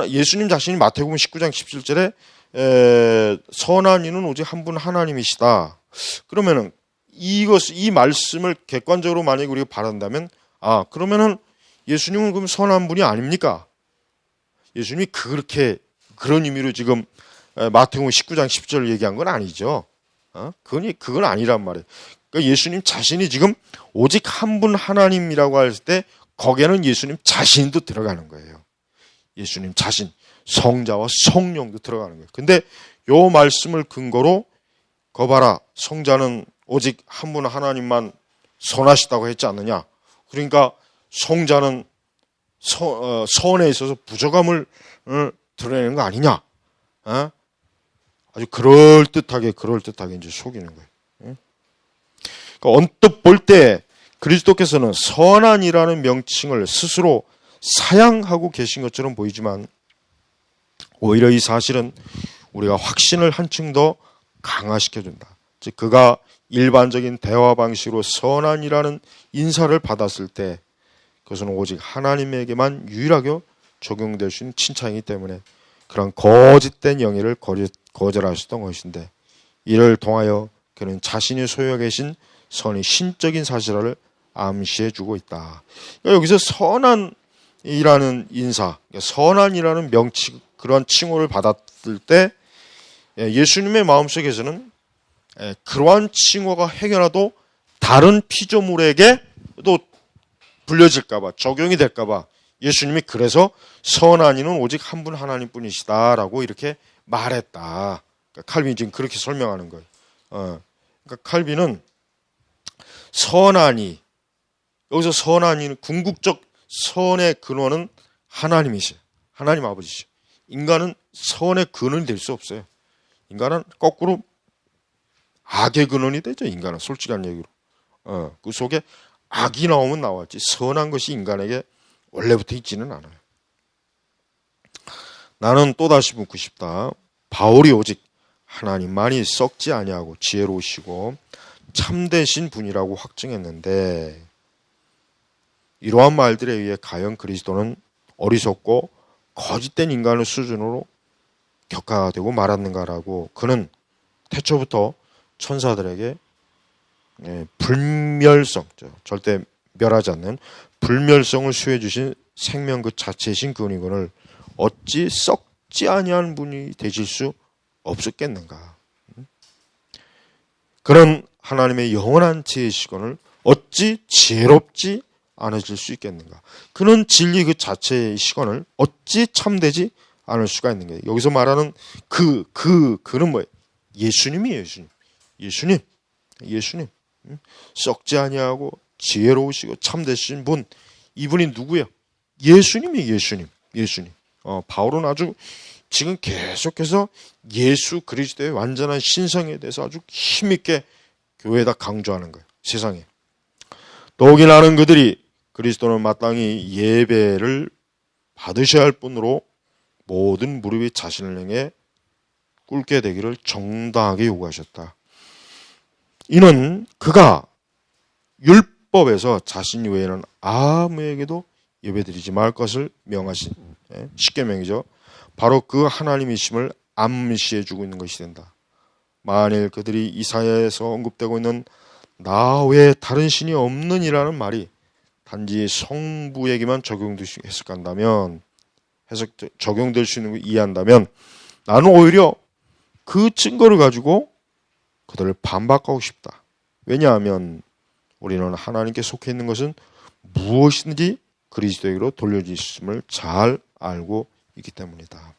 [SPEAKER 1] 예수님 자신이 마태복음 19장 17절에 선한 이는 오직 한 분 하나님이시다. 그러면은 이 말씀을 객관적으로 만약에 우리가 바란다면 그러면은 예수님은 그럼 선한 분이 아닙니까? 예수님이 그런 의미로 지금 마태복음 19장 10절을 얘기한 건 아니죠. 그건 아니란 말이에요. 그러니까 예수님 자신이 지금 오직 한 분 하나님이라고 할 때 거기에는 예수님 자신도 들어가는 거예요. 예수님 자신, 성자와 성령도 들어가는 거예요. 근데 요 말씀을 근거로 거봐라, 성자는 오직 한 분 하나님만 선하시다고 했지 않느냐. 그러니까 성자는 선에 있어서 부족함을 드러내는 거 아니냐. 아주 그럴듯하게 이제 속이는 거예요. 그러니까 언뜻 볼 때 그리스도께서는 선한이라는 명칭을 스스로 사양하고 계신 것처럼 보이지만 오히려 이 사실은 우리가 확신을 한층 더 강화시켜준다. 즉 그가 일반적인 대화 방식으로 선한이라는 인사를 받았을 때 그것은 오직 하나님에게만 유일하게 적용될 수 있는 칭찬이기 때문에 그런 거짓된 영예를 거절하셨던 것인데 이를 통하여 그는 자신이 소유하고 계신 선의 신적인 사실을 암시해주고 있다. 여기서 선한이라는 인사, 선한이라는 명칭, 그런 칭호를 받았을 때 예수님의 마음속에서는 그러한 칭호가 행여라도 다른 피조물에게 또 불려질까봐, 적용이 될까봐 예수님이 그래서 선한 이는 오직 한 분 하나님뿐이시다라고 이렇게 말했다. 그러니까 칼빈이 지금 그렇게 설명하는 거예요. 그러니까 칼빈은 선한 이, 여기서 선한 이는 궁극적 선의 근원은 하나님이세요. 하나님 아버지시죠. 인간은 선의 근원이 될 수 없어요. 인간은 거꾸로 악의 근원이 되죠. 인간은 솔직한 얘기로. 그 속에 악이 나오면 나왔지 선한 것이 인간에게 원래부터 있지는 않아요. 나는 또다시 묻고 싶다. 바울이 오직 하나님만이 썩지 아니하고 지혜로우시고 참되신 분이라고 확증했는데 이러한 말들에 의해 과연 그리스도는 어리석고 거짓된 인간의 수준으로 격하되고 말았는가라고 그는 태초부터 천사들에게 불멸성, 절대 멸하지 않는 불멸성을 수해 주신 생명 그 자체이신 그분을 어찌 썩지 아니한 분이 되실 수 없었겠는가. 그런 하나님의 영원한 지혜시건을 어찌 지혜롭지 않으실 수 있겠는가. 그는 진리 그 자체의 시건을 어찌 참되지 않을 수가 있는가. 여기서 말하는 그는 뭐예요? 예수님이에요. 예수님. 썩지 아니하고 지혜로우시고 참되신 분, 이분이 누구예요? 예수님이에요. 예수님. 바울은 아주 지금 계속해서 예수 그리스도의 완전한 신성에 대해서 아주 힘있게 교회에다 강조하는 거예요. 세상에. 더욱이 나는 그들이 그리스도는 마땅히 예배를 받으셔야 할 뿐으로 모든 무릎이 자신을 향해 꿇게 되기를 정당하게 요구하셨다. 이는 그가 율법에서 자신 외에는 아무에게도 예배드리지 말 것을 명하신 십계명이죠. 바로 그 하나님이심을 암시해주고 있는 것이 된다. 만일 그들이 이사야에서 언급되고 있는 나 외에 다른 신이 없는이라는 말이 단지 성부에게만 적용됐을 간다면 적용될 수 있는 걸 이해한다면 나는 오히려 그 증거를 가지고 그들을 반박하고 싶다. 왜냐하면 우리는 하나님께 속해 있는 것은 무엇이든지 그리스도에게로 돌려주심을 잘 알고 있기 때문이다.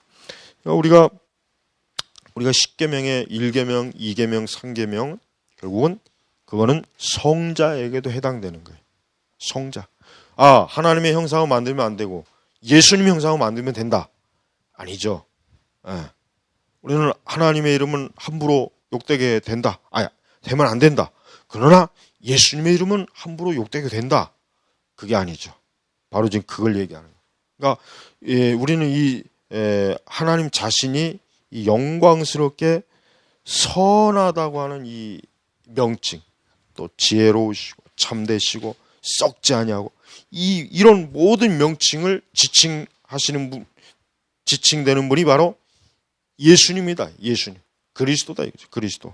[SPEAKER 1] 그러니까 우리가 10계명의 1계명, 2계명, 3계명 결국은 그거는 성자에게도 해당되는 거예요. 성자. 하나님의 형상을 만들면 안 되고 예수님의 형상을 만들면 된다. 아니죠. 우리는 하나님의 이름은 함부로 욕되게 된다. 되면 안 된다. 그러나 예수님의 이름은 함부로 욕되게 된다. 그게 아니죠. 바로 지금 그걸 얘기하는 거예요. 그러니까 우리는 하나님 자신이 이 영광스럽게 선하다고 하는 이 명칭, 또 지혜로우시고 참되시고 썩지 아니하고 이런 모든 명칭을 지칭하시는 분, 지칭되는 분이 바로 예수님이다. 예수님, 그리스도다 이거죠. 그리스도.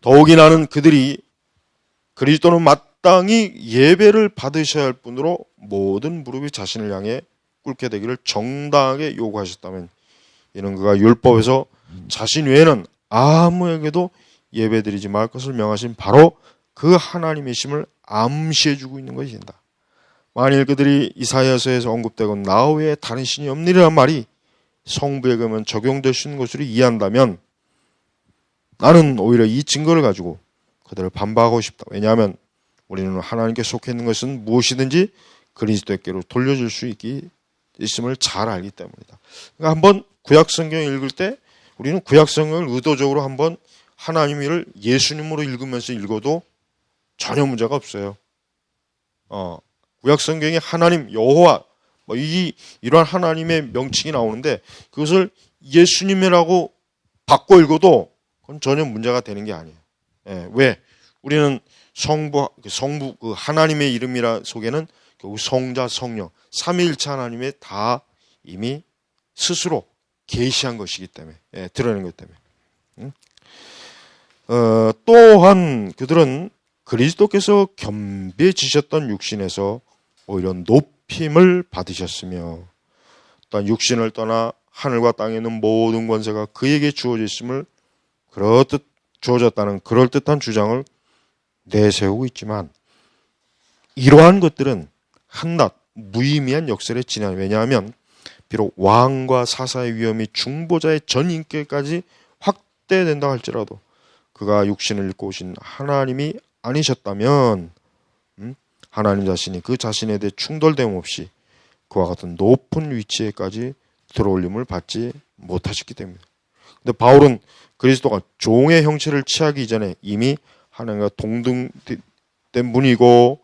[SPEAKER 1] 더욱이 나는 그들이 그리스도는 마땅히 예배를 받으셔야 할 분으로 모든 무릎이 자신을 향해 꿇게 되기를 정당하게 요구하셨다면, 이는 그가 율법에서 자신 외에는 아무에게도 예배드리지 말 것을 명하신 바로 그 하나님이심을 암시해주고 있는 것이다. 만일 그들이 이사야서에서 언급되고 나 외에 다른 신이 없느니라는 말이 성부에 그러면 적용될 수 있는 것으로 이해한다면, 나는 오히려 이 증거를 가지고 그들을 반박하고 싶다. 왜냐하면 우리는 하나님께 속해 있는 것은 무엇이든지 그리스도께로 돌려줄 수 있음을 잘 알기 때문이다. 그러니까 한번 구약성경 읽을 때 우리는 구약성경을 의도적으로 한번 하나님을 예수님으로 읽으면서 읽어도 전혀 문제가 없어요. 구약성경에 하나님, 여호와 이러한 하나님의 명칭이 나오는데 그것을 예수님이라고 바꿔 읽어도 그건 전혀 문제가 되는 게 아니에요. 왜? 우리는 성부 그 하나님의 이름이라 속에는 결국 성자, 성령, 삼위일체 하나님의 다 이미 스스로 계시한 것이기 때문에, 드러낸 것 때문에. 또한 그들은 그리스도께서 겸비해지셨던 육신에서 오히려 높임을 받으셨으며, 또한 육신을 떠나 하늘과 땅에 있는 모든 권세가 그에게 주어졌음을 주어졌다는 그럴듯한 주장을 내세우고 있지만, 이러한 것들은 한낱 무의미한 역설에 지나요. 왜냐하면 비록 왕과 사사의 위엄이 중보자의 전 인격까지 확대된다 할지라도 그가 육신을 입고 오신 하나님이 아니셨다면 하나님 자신이 그 자신에 대해 충돌됨 없이 그와 같은 높은 위치에까지 들어올림을 받지 못하셨기 때문입니다. 근데 바울은 그리스도가 종의 형체를 취하기 이전에 이미 하나님과 동등된 분이고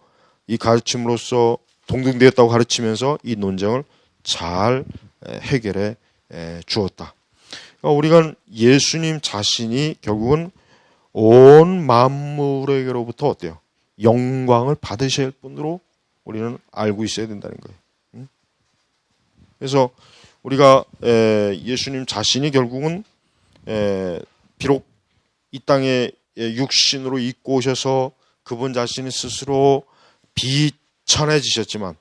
[SPEAKER 1] 이 가르침으로써 동등되었다고 가르치면서 이 논쟁을 잘 해결해 주었다. 그러니까 우리가 예수님 자신이 결국은 온 만물에게로부터 어때요? 영광을 받으셔야 할 분으로 우리는 알고 있어야 된다는 거예요. 그래서 우리가 예수님 자신이 결국은 비록 이 땅에 육신으로 입고 오셔서 그분 자신이 스스로 비천해지셨지만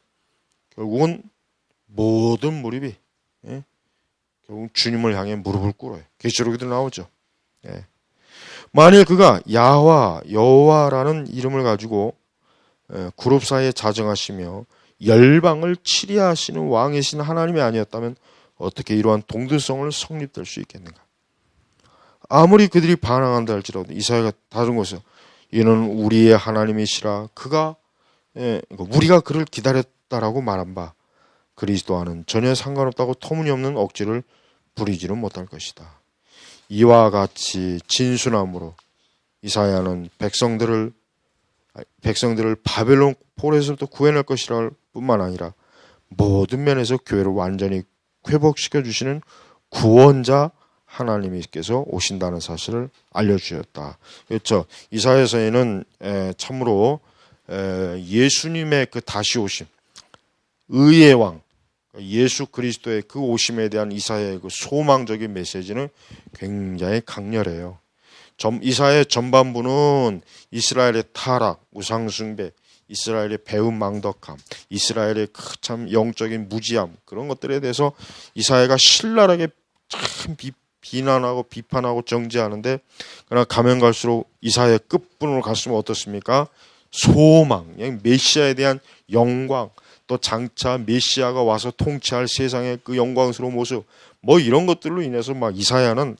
[SPEAKER 1] 결국은 모든 무릎이 결국 주님을 향해 무릎을 꿇어요. 계시록에도 나오죠. 만일 그가 야와 여호와라는 이름을 가지고 그룹 사이에 자정하시며 열방을 치리하시는 왕이신 하나님이 아니었다면 어떻게 이러한 동등성을 성립될 수 있겠는가? 아무리 그들이 반항한다 할지라도 이사야가 다른 곳에서 이는 우리의 하나님이시라 그가 우리가 그를 기다렸다라고 말한 바 그리스도와는 전혀 상관없다고 터무니없는 억지를 부리지는 못할 것이다. 이와 같이 진순함으로 이사야는 백성들을 바벨론 포로에서부터 구해낼 것이라 뿐만 아니라 모든 면에서 교회를 완전히 회복시켜 주시는 구원자 하나님께서 오신다는 사실을 알려주셨다. 그렇죠. 이사야서에는 참으로 예수님의 그 다시 오심, 의의 왕, 예수 그리스도의 그 오심에 대한 이사야의 그 소망적인 메시지는 굉장히 강렬해요. 이사야의 전반부는 이스라엘의 타락, 우상숭배, 이스라엘의 배은망덕함, 이스라엘의 참 영적인 무지함, 그런 것들에 대해서 이사야가 신랄하게 참 비난하고 비판하고 정죄하는데, 그러나 가면 갈수록 이사야의 끝분으로 갔으면 어떻습니까? 소망, 메시아에 대한 영광, 또 장차 메시아가 와서 통치할 세상의 그 영광스러운 모습, 이런 것들로 인해서 막 이사야는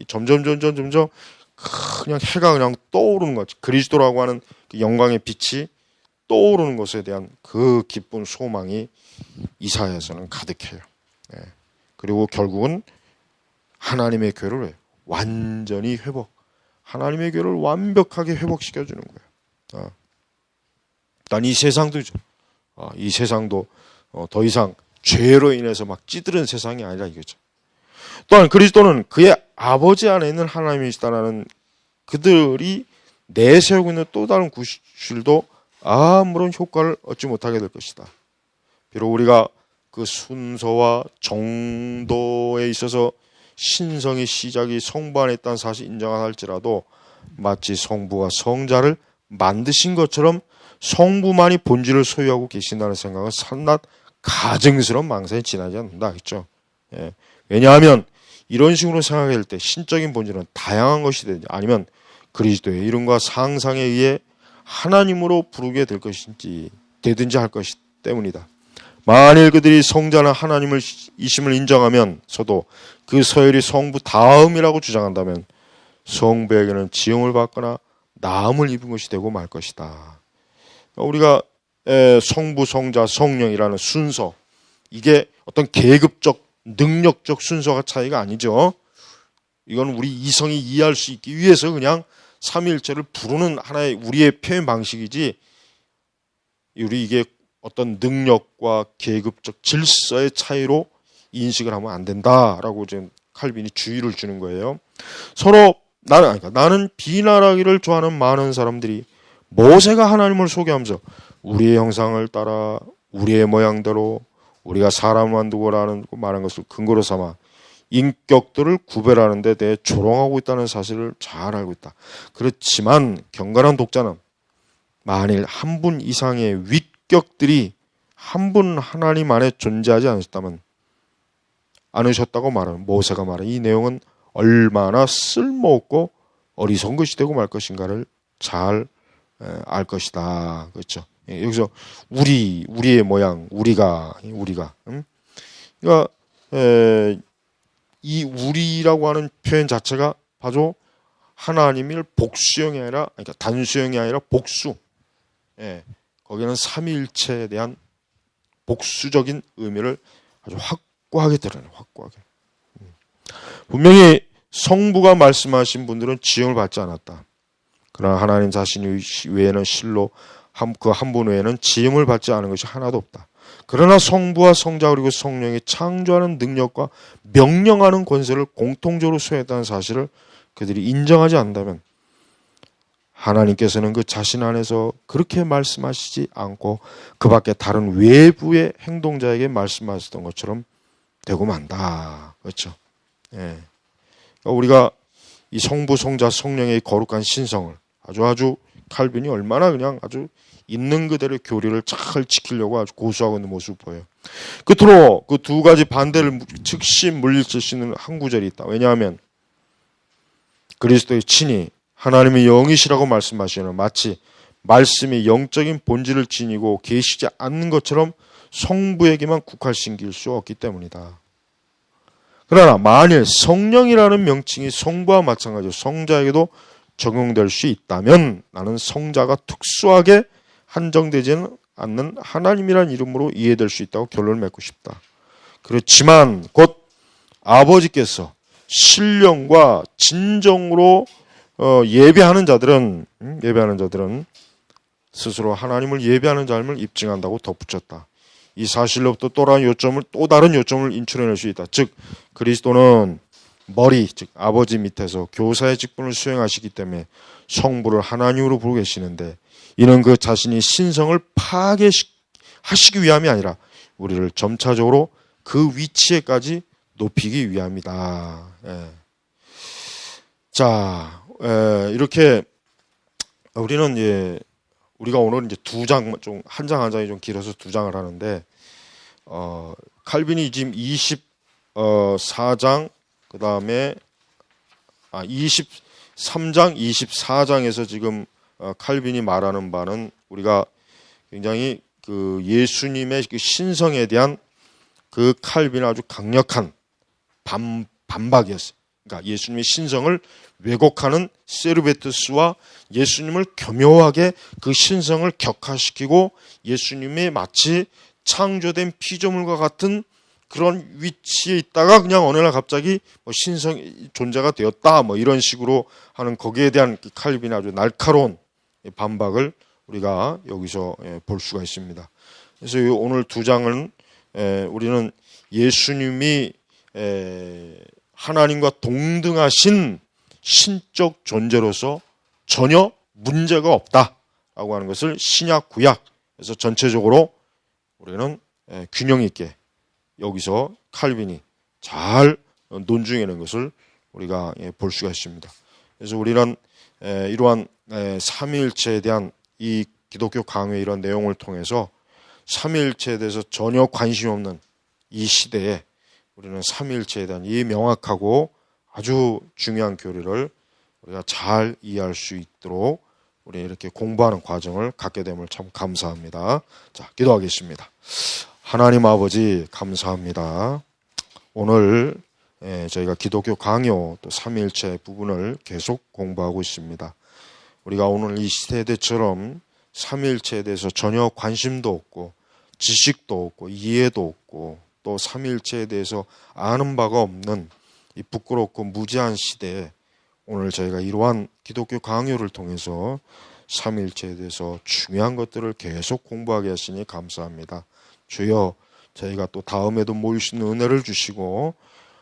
[SPEAKER 1] 점점 그냥 해가 그냥 떠오르는 거지. 그리스도라고 하는 그 영광의 빛이 떠오르는 것에 대한 그 기쁜 소망이 이사야에서는 가득해요. 그리고 결국은 하나님의 교회를 완전히 하나님의 교회를 완벽하게 회복시켜 주는 거예요. 일단 이 세상도죠. 이 세상도 더 이상 죄로 인해서 막 찌들은 세상이 아니라 이거죠. 또한 그리스도는 그의 아버지 안에 있는 하나님이시다라는 그들이 내세우고 있는 또 다른 구실도 아무런 효과를 얻지 못하게 될 것이다. 비록 우리가 그 순서와 정도에 있어서 신성의 시작이 성부 안에 있다는 사실 인정을 할지라도 마치 성부가 성자를 만드신 것처럼 성부만이 본질을 소유하고 계신다는 생각은 산낱 가증스러운 망상에 지나지 않는다 했죠. 예. 왜냐하면 이런 식으로 생각할 때 신적인 본질은 다양한 것이 되든지 아니면 그리스도의 이름과 상상에 의해 하나님으로 부르게 될 것인지 되든지 할 것이 때문이다. 만일 그들이 성자는 하나님을 이심을 인정하면서도 그 서열이 성부 다음이라고 주장한다면 성부에게는 지음을 받거나 나음을 입은 것이 되고 말 것이다. 우리가 성부, 성자, 성령이라는 순서, 이게 어떤 계급적, 능력적 순서가 차이가 아니죠. 이건 우리 이성이 이해할 수 있기 위해서 그냥 삼위일체를 부르는 하나의 우리의 표현 방식이지, 우리 이게 어떤 능력과 계급적 질서의 차이로 인식을 하면 안 된다라고 지금 칼빈이 주의를 주는 거예요. 서로 나는 비나라기를 좋아하는 많은 사람들이 모세가 하나님을 소개하면서 우리의 형상을 따라 우리의 모양대로 우리가 사람을 만들고라는 말한 것을 근거로 삼아 인격들을 구별하는 데 대해 조롱하고 있다는 사실을 잘 알고 있다. 그렇지만 경건한 독자는 만일 한 분 이상의 윗격들이 한 분 하나님 안에 존재하지 않으셨다고 말하는 모세가 말하는 이 내용은 얼마나 쓸모없고 어리석은 것이 되고 말 것인가를 잘 알 것이다. 그렇죠? 여기서 우리의 모양, 우리가. 그러니까 이 우리라고 하는 표현 자체가 바로 하나님을 복수형이 아니라, 그러니까 단수형이 아니라 복수. 거기는 삼위일체에 대한 복수적인 의미를 아주 확고하게 드러내요. 확고하게. 분명히 성부가 말씀하신 분들은 지음을 받지 않았다. 그러나 하나님 자신 외에는 실로 그 한 분 외에는 지음을 받지 않은 것이 하나도 없다. 그러나 성부와 성자 그리고 성령이 창조하는 능력과 명령하는 권세를 공통적으로 소유했다는 사실을 그들이 인정하지 않는다면 하나님께서는 그 자신 안에서 그렇게 말씀하시지 않고 그 밖에 다른 외부의 행동자에게 말씀하셨던 것처럼 되고 만다. 그렇죠? 예. 그러니까 우리가 이 성부, 성자, 성령의 거룩한 신성을 아주 칼빈이 얼마나 그냥 아주 있는 그대로 교리를 잘 지키려고 아주 고수하고 있는 모습을 보여요. 끝으로 그 두 가지 반대를 즉시 물리칠 수 있는 한 구절이 있다. 왜냐하면 그리스도의 친히 하나님의 영이시라고 말씀하시는 마치 말씀이 영적인 본질을 지니고 계시지 않는 것처럼 성부에게만 국한시킬 수 없기 때문이다. 그러나 만일 성령이라는 명칭이 성부와 마찬가지로 성자에게도 적용될 수 있다면 나는 성자가 특수하게 한정되지는 않는 하나님이라는 이름으로 이해될 수 있다고 결론을 맺고 싶다. 그렇지만 곧 아버지께서 신령과 진정으로 예배하는 자들은 스스로 하나님을 예배하는 자임을 입증한다고 덧붙였다. 이 사실로부터 또 다른 요점을 인출해낼 수 있다. 즉 그리스도는 머리, 즉 아버지 밑에서 교사의 직분을 수행하시기 때문에 성부를 하나님으로 부르고 계시는데 이는 그 자신이 신성을 파괴하시기 위함이 아니라 우리를 점차적으로 그 위치에까지 높이기 위함이다. 자, 이렇게 우리는 우리가 오늘 이제 한 장 한 장이 좀 길어서 두 장을 하는데 칼빈이 지금 24장 그 다음에 23장, 24장에서 지금 칼빈이 말하는 바는 우리가 굉장히 그 예수님의 그 신성에 대한 그 칼빈의 아주 강력한 반박이었어요. 그러니까 예수님의 신성을 왜곡하는 세르베투스와 예수님을 교묘하게 그 신성을 격화시키고 예수님이 마치 창조된 피조물과 같은 그런 위치에 있다가 그냥 어느 날 갑자기 신성 존재가 되었다 이런 식으로 하는 거기에 대한 칼빈의 아주 날카로운 반박을 우리가 여기서 볼 수가 있습니다. 그래서 오늘 두 장은 우리는 예수님이 하나님과 동등하신 신적 존재로서 전혀 문제가 없다라고 하는 것을 신약 구약에서 전체적으로 우리는 균형 있게 여기서 칼빈이 잘 논증해낸 것을 우리가 볼 수가 있습니다. 그래서 우리는 이러한 삼위일체에 대한 이 기독교 강요의 이런 내용을 통해서 삼위일체에 대해서 전혀 관심 없는 이 시대에 우리는 삼위일체에 대한 이 명확하고 아주 중요한 교리를 우리가 잘 이해할 수 있도록 우리 이렇게 공부하는 과정을 갖게 됨을 참 감사합니다. 자, 기도하겠습니다. 하나님 아버지 감사합니다. 오늘 저희가 기독교 강요 또 삼위일체 부분을 계속 공부하고 있습니다. 우리가 오늘 이 시대대처럼 삼위일체에 대해서 전혀 관심도 없고 지식도 없고 이해도 없고 또 삼위일체에 대해서 아는 바가 없는 이 부끄럽고 무지한 시대에 오늘 저희가 이러한 기독교 강요를 통해서 삼위일체에 대해서 중요한 것들을 계속 공부하게 하시니 감사합니다. 주여, 저희가 또 다음에도 모일 수 있는 은혜를 주시고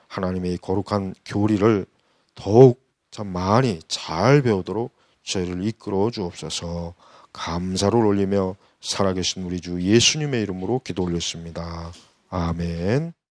[SPEAKER 1] 하나님의 이 거룩한 교리를 더욱 참 많이 잘 배우도록 저희를 이끌어 주옵소서. 감사를 올리며 살아계신 우리 주 예수님의 이름으로 기도 올렸습니다. 아멘.